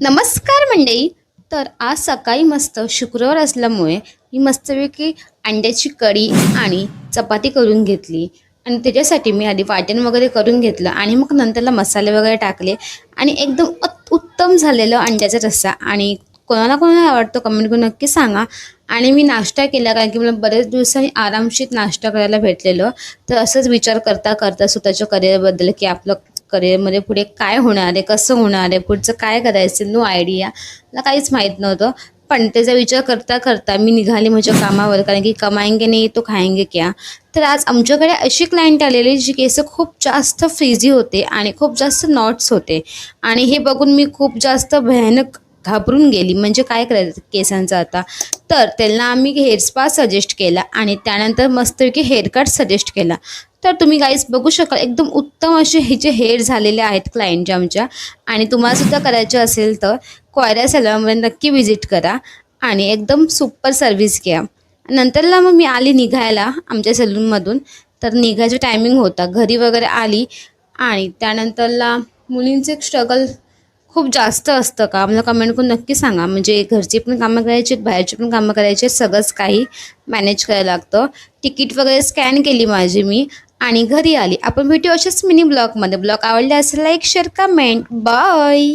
नमस्कार मंडळी. तर आज सकाळी मस्त शुक्रवार असल्यामुळे मी मस्तपैकी अंड्याची कढी आणि चपाती करून घेतली. आणि त्याच्यासाठी मी आधी वाटण वगैरे करून घेतलं आणि मग नंतरला मसाले वगैरे टाकले आणि एकदम उत्तम झालेलं अंड्याचा रस्सा. आणि कोणाला कोणाला आवडतो कमेंट करून नक्की सांगा. आणि मी नाश्ता केला कारण की मला बरेच दिवसांनी आरामशीर नाश्ता करायला भेटलेलं. तर असंच विचार करता करता स्वतःच्या करिअरबद्दल की आपलं करिअरमध्ये पुढे काय होणार आहे, कसं होणार आहे, पुढचं काय करायचं, नो आयडिया, मला काहीच माहीत नव्हतं. पण त्याचा विचार करता करता मी निघाली माझ्या कामावर, कारण की कमाएंगे नाही तो खाएंगे क्या. तर आज आमच्याकडे अशी क्लायंट आलेली जी केस खूप जास्त फ्रीझी होते आणि खूप जास्त नॉट्स होते. आणि हे बघून मी खूप जास्त भयानक घाबरून गेली, म्हणजे काय करायचं केसांचं आता. तर त्यांना आम्ही हेअर स्पा सजेस्ट केला आणि त्यानंतर मस्तपैकी हेअर कट सजेस्ट केला. तर तुम्ही गाईज बघू शकाल एकदम उत्तम असे हे जे हेअर झालेले आहेत क्लायंटच्या आमच्या. आणि तुम्हाला सुद्धा करायचे असेल तर क्वायरा सॅलॉनमध्ये नक्की व्हिजिट करा आणि एकदम सुपर सर्व्हिस घ्या. नंतरला मग मी आली निघायला आमच्या सलूनमधून. तर निघायचं टायमिंग होता, घरी वगैरे आली. आणि त्यानंतरला मुलींचे स्ट्रगल खूप जास्त असतं का, मला कमेंट करून नक्की सांगा. म्हणजे घरची पण कामं करायची आहेत, बाहेरची पण कामं करायची आहेत, सगळंच काही मॅनेज करायला लागतं. तिकीट वगैरे स्कॅन केली माझी मी आणि घरी आली. आपण भेटू अशाच मिनी ब्लॉगमध्ये. ब्लॉग आवडले असेल लाईक शेअर कमेंट. बाय.